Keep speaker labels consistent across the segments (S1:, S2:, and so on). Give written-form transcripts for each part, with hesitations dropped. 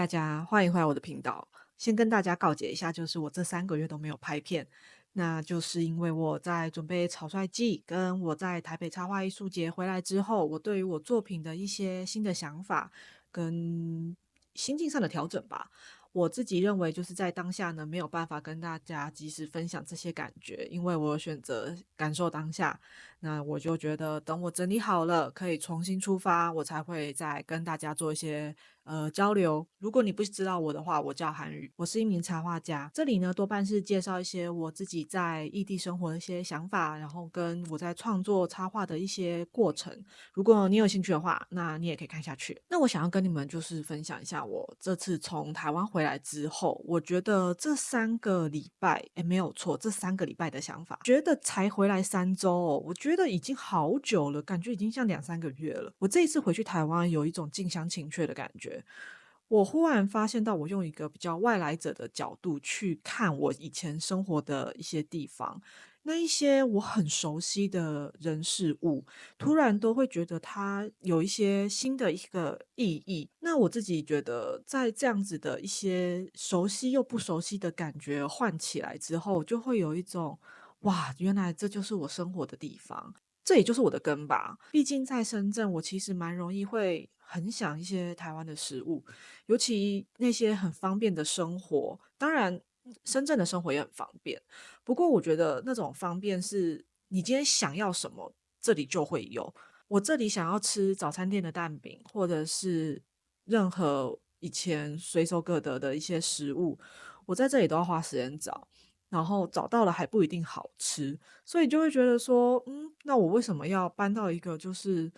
S1: 大家，欢迎回来我的频道。先跟大家告解一下，就是我这3个月都没有拍片，那就是因为我在准备草率季，跟我在台北插画艺术节回来之后，我对于我作品的一些新的想法跟心境上的调整吧。我自己认为，就是在当下呢，没有办法跟大家及时分享这些感觉，因为我选择感受当下。那我就觉得，等我整理好了，可以重新出发，我才会再跟大家做一些交流。如果你不知道我的话，我叫韩语，我是一名插画家。这里呢多半是介绍一些我自己在异地生活的一些想法，然后跟我在创作插画的一些过程。如果你有兴趣的话，那你也可以看下去。那我想要跟你们就是分享一下我这次从台湾回来之后，我觉得这3个礼拜，没有错，这3个礼拜的想法，觉得才回来3周哦，我觉得已经好久了，感觉已经像2、3个月了。我这一次回去台湾，有一种近乡情怯的感觉。我忽然发现到，我用一个比较外来者的角度去看我以前生活的一些地方，那一些我很熟悉的人事物，突然都会觉得它有一些新的一个意义。那我自己觉得，在这样子的一些熟悉又不熟悉的感觉换起来之后，就会有一种哇，原来这就是我生活的地方。这也就是我的根吧。毕竟在深圳，我其实蛮容易会很想一些台湾的食物，尤其那些很方便的生活。当然，深圳的生活也很方便，不过我觉得那种方便是你今天想要什么，这里就会有。我这里想要吃早餐店的蛋饼，或者是任何以前随手可得的一些食物，我在这里都要花时间找，然后找到了还不一定好吃。所以就会觉得说，那我为什么要搬到一个就是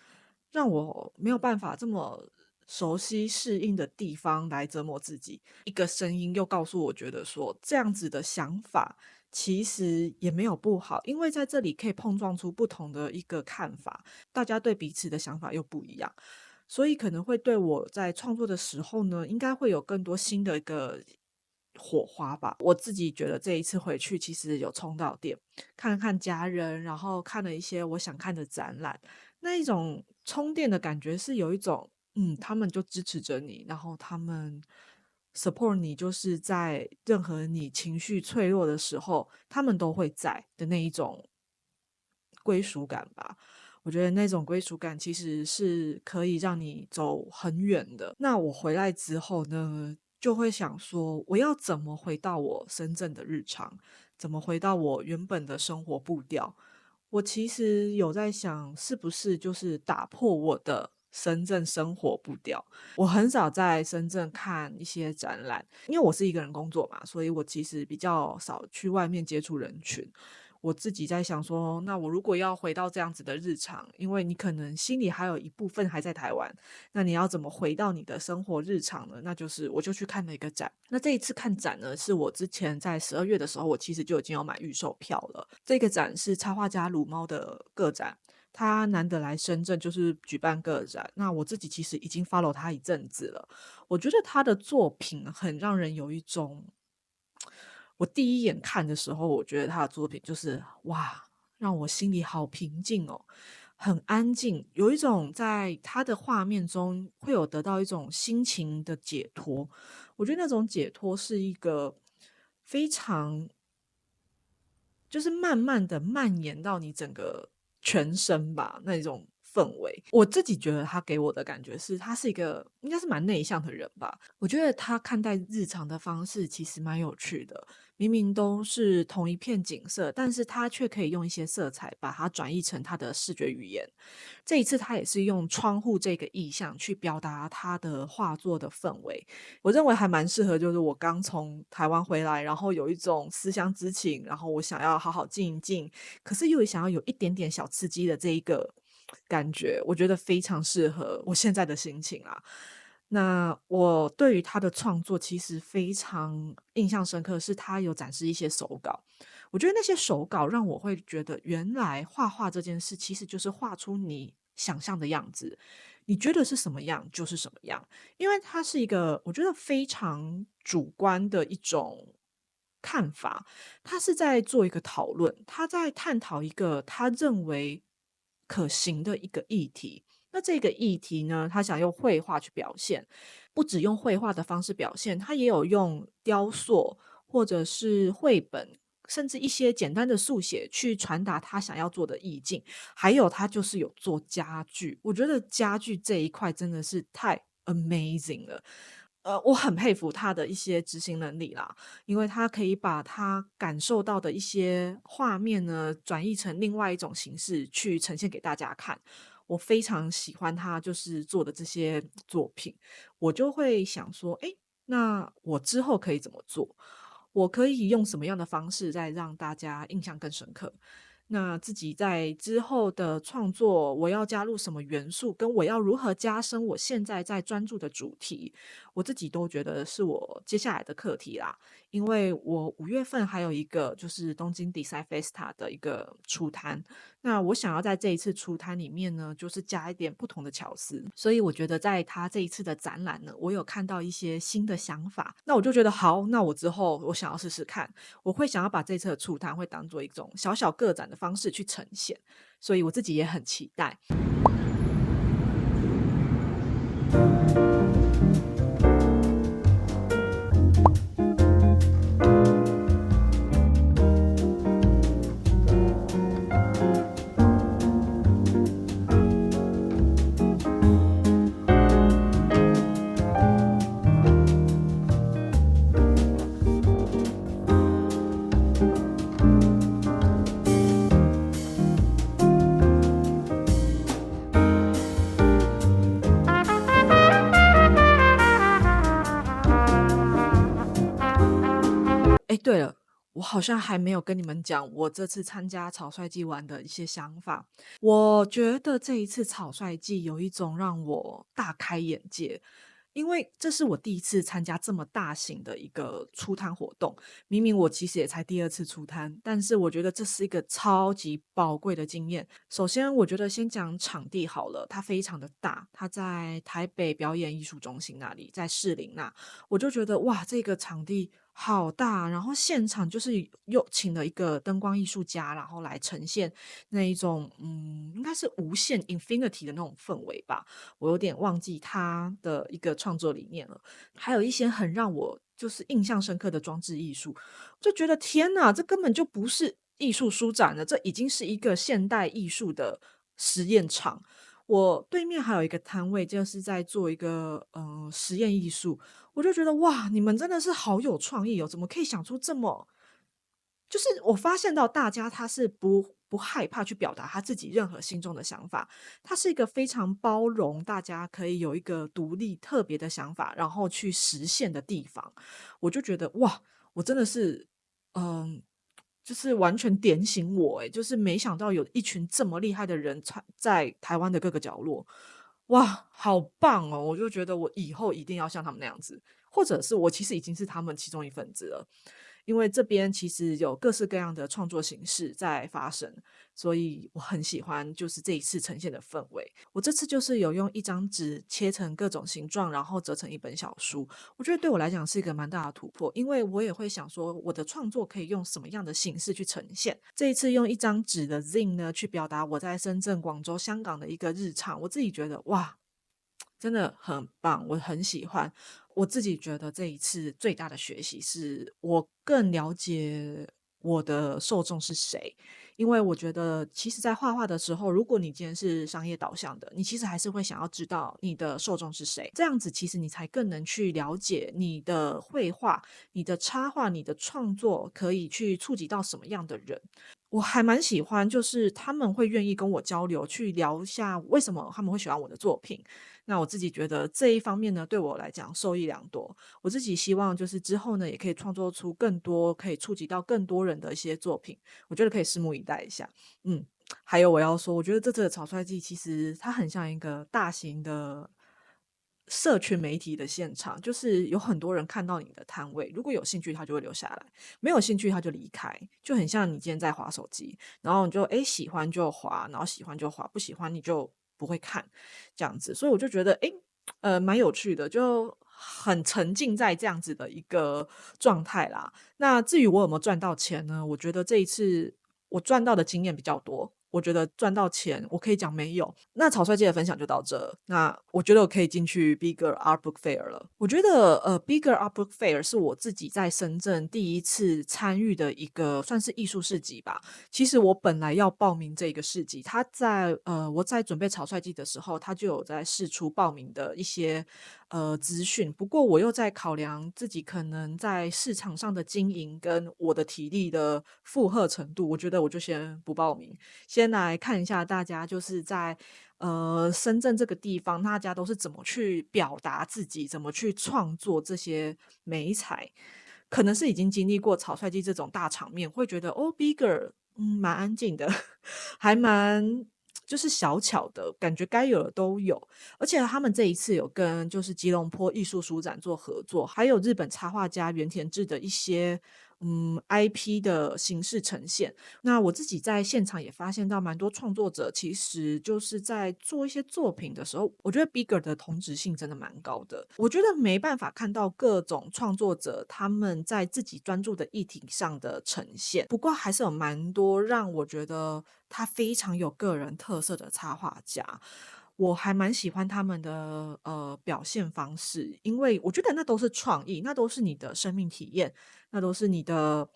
S1: 让我没有办法这么熟悉适应的地方来折磨自己？一个声音又告诉我，觉得说这样子的想法其实也没有不好，因为在这里可以碰撞出不同的一个看法，大家对彼此的想法又不一样。所以可能会对我在创作的时候呢，应该会有更多新的一个火花吧。我自己觉得这一次回去，其实有充到电，看看家人，然后看了一些我想看的展览，那一种充电的感觉是有一种，他们就支持着你，然后他们 support 你，就是在任何你情绪脆弱的时候，他们都会在的那一种归属感吧。我觉得那种归属感其实是可以让你走很远的。那我回来之后呢，就会想说，我要怎么回到我深圳的日常，怎么回到我原本的生活步调？我其实有在想，是不是就是打破我的深圳生活步调？我很少在深圳看一些展览，因为我是一个人工作嘛，所以我其实比较少去外面接触人群。我自己在想说，那我如果要回到这样子的日常，因为你可能心里还有一部分还在台湾，那你要怎么回到你的生活日常呢？那就是我就去看了一个展。那这一次看展呢，是我之前在12月的时候，我其实就已经有买预售票了。这个展是插画家鲁猫的个展，他难得来深圳就是举办个展。那我自己其实已经 follow 他一阵子了，我觉得他的作品很让人有一种，我第一眼看的时候，我觉得他的作品就是哇，让我心里好平静哦，很安静，有一种在他的画面中会有得到一种心情的解脱。我觉得那种解脱是一个非常就是慢慢的蔓延到你整个全身吧，那种氛围。我自己觉得他给我的感觉是，他是一个应该是蛮内向的人吧。我觉得他看待日常的方式其实蛮有趣的，明明都是同一片景色，但是他却可以用一些色彩把它转译成他的视觉语言。这一次他也是用窗户这个意象去表达他的画作的氛围，我认为还蛮适合，就是我刚从台湾回来，然后有一种思乡之情，然后我想要好好静一静，可是又想要有一点点小刺激的这一个感觉，我觉得非常适合我现在的心情啊。那我对于他的创作其实非常印象深刻，是他有展示一些手稿。我觉得那些手稿让我会觉得，原来画画这件事其实就是画出你想象的样子，你觉得是什么样就是什么样。因为它是一个我觉得非常主观的一种看法，他是在做一个讨论，他在探讨一个他认为可行的一个议题。那这个议题呢，他想用绘画去表现，不只用绘画的方式表现，他也有用雕塑或者是绘本，甚至一些简单的速写去传达他想要做的意境。还有他就是有做家具，我觉得家具这一块真的是太 amazing 了。我很佩服他的一些执行能力啦，因为他可以把他感受到的一些画面呢，转译成另外一种形式去呈现给大家看。我非常喜欢他就是做的这些作品，我就会想说，诶，那我之后可以怎么做？我可以用什么样的方式再让大家印象更深刻？那自己在之后的创作，我要加入什么元素，跟我要如何加深我现在在专注的主题，我自己都觉得是我接下来的课题啦。因为我5月份还有一个就是东京 Design Festa 的一个出摊，那我想要在这一次出摊里面呢，就是加一点不同的巧思，所以我觉得在他这一次的展览呢，我有看到一些新的想法，那我就觉得好，那我之后我想要试试看，我会想要把这次的出摊会当做一种小小个展的方式去呈现，所以我自己也很期待。哎，对了，我好像还没有跟你们讲我这次参加草率季玩的一些想法。我觉得这一次草率季有一种让我大开眼界，因为这是我第一次参加这么大型的一个出摊活动。明明我其实也才第二次出摊，但是我觉得这是一个超级宝贵的经验。首先，我觉得先讲场地好了，它非常的大，它在台北表演艺术中心那里，在士林那。我就觉得哇，这个场地好大，然后现场就是又请了一个灯光艺术家，然后来呈现那一种应该是无限 infinity 的那种氛围吧。我有点忘记他的一个创作理念了。还有一些很让我就是印象深刻的装置艺术，就觉得天哪，这根本就不是艺术书展了，这已经是一个现代艺术的实验场。我对面还有一个摊位，就是在做一个实验艺术，我就觉得哇，你们真的是好有创意哦，怎么可以想出这么就是我发现到大家他是不害怕去表达他自己任何心中的想法，他是一个非常包容大家可以有一个独立特别的想法，然后去实现的地方。我就觉得哇，我真的是嗯，就是完全点醒我诶，就是没想到有一群这么厉害的人在台湾的各个角落。哇，好棒哦！我就觉得我以后一定要像他们那样子，或者是我其实已经是他们其中一份子了。因为这边其实有各式各样的创作形式在发生，所以我很喜欢就是这一次呈现的氛围。我这次就是有用一张纸切成各种形状，然后折成一本小书。我觉得对我来讲是一个蛮大的突破，因为我也会想说我的创作可以用什么样的形式去呈现。这一次用一张纸的 Zine 呢，去表达我在深圳、广州、香港的一个日常，我自己觉得哇，真的很棒，我很喜欢。我自己觉得这一次最大的学习是我更了解我的受众是谁。因为我觉得其实在画画的时候，如果你今天是商业导向的，你其实还是会想要知道你的受众是谁，这样子其实你才更能去了解你的绘画、你的插画、你的创作可以去触及到什么样的人。我还蛮喜欢，就是他们会愿意跟我交流，去聊一下为什么他们会喜欢我的作品。那我自己觉得这一方面呢，对我来讲受益良多。我自己希望就是之后呢，也可以创作出更多可以触及到更多人的一些作品，我觉得可以拭目以待一下。嗯，还有我要说，我觉得这次的草率季其实它很像一个大型的社群媒体的现场，就是有很多人看到你的摊位，如果有兴趣他就会留下来，没有兴趣他就离开，就很像你今天在滑手机，然后你就喜欢就滑，然后喜欢就滑，不喜欢你就不会看这样子，所以我就觉得蛮有趣的，就很沉浸在这样子的一个状态啦。那至于我有没有赚到钱呢？我觉得这一次我赚到的经验比较多，我觉得赚到钱，我可以讲没有。那草率季的分享就到这，那我觉得我可以进去 Bigger Art Book Fair 了。我觉得Bigger Art Book Fair 是我自己在深圳第一次参与的一个算是艺术市集吧。其实我本来要报名这个市集，我在准备草率季的时候，他就有在释出报名的一些资讯。不过我又在考量自己可能在市场上的经营跟我的体力的负荷程度，我觉得我就先不报名，先来看一下大家就是在深圳这个地方，大家都是怎么去表达自己，怎么去创作这些美彩。可能是已经经历过草率季这种大场面，会觉得哦，Bigger，蛮安静的，还蛮就是小巧的，感觉该有的都有。而且他们这一次有跟就是吉隆坡艺术书展做合作，还有日本插画家原田智的一些IP 的形式呈现。那我自己在现场也发现到蛮多创作者其实就是在做一些作品的时候，我觉得 Bigger 的同质性真的蛮高的。我觉得没办法看到各种创作者他们在自己专注的议题上的呈现，不过还是有蛮多让我觉得他非常有个人特色的插画家。我还蛮喜欢他们的表现方式，因为我觉得那都是创意，那都是你的生命体验，那都是你的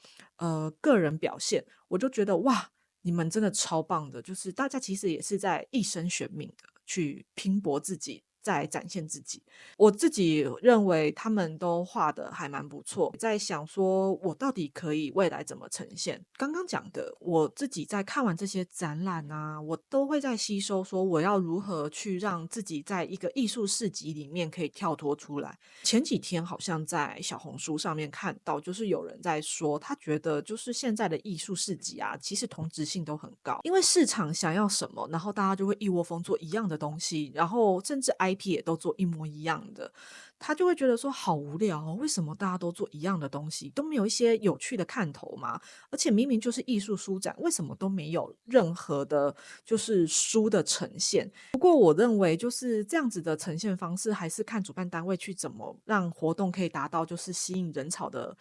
S1: 个人表现。我就觉得哇，你们真的超棒的，就是大家其实也是在一生悬命的去拼搏自己，在展现自己。我自己认为他们都画的还蛮不错，在想说我到底可以未来怎么呈现。刚刚讲的，我自己在看完这些展览啊，我都会在吸收说我要如何去让自己在一个艺术市集里面可以跳脱出来。前几天好像在小红书上面看到，就是有人在说，他觉得就是现在的艺术市集啊，其实同质性都很高，因为市场想要什么，然后大家就会一窝蜂做一样的东西，然后甚至 IP 也都做一模一样的，他就会觉得说好无聊哦，为什么大家都做一样的东西，都没有一些有趣的看头吗？而且明明就是艺术书展，为什么都没有任何的，就是书的呈现？不过我认为就是这样子的呈现方式，还是看主办单位去怎么让活动可以达到就是吸引人潮的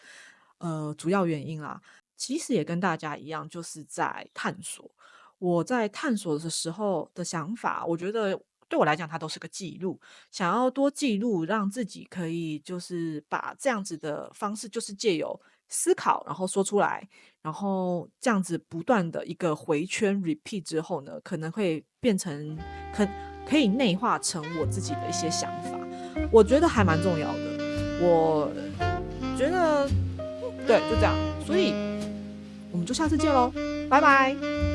S1: 主要原因啦。其实也跟大家一样，就是在探索。我在探索的时候的想法，我觉得对我来讲，它都是个记录。想要多记录，让自己可以就是把这样子的方式，就是借由思考，然后说出来，然后这样子不断的一个回圈 repeat 之后呢，可能会变成可可以内化成我自己的一些想法，我觉得还蛮重要的。我觉得对，就这样，所以我们就下次见喽，拜拜。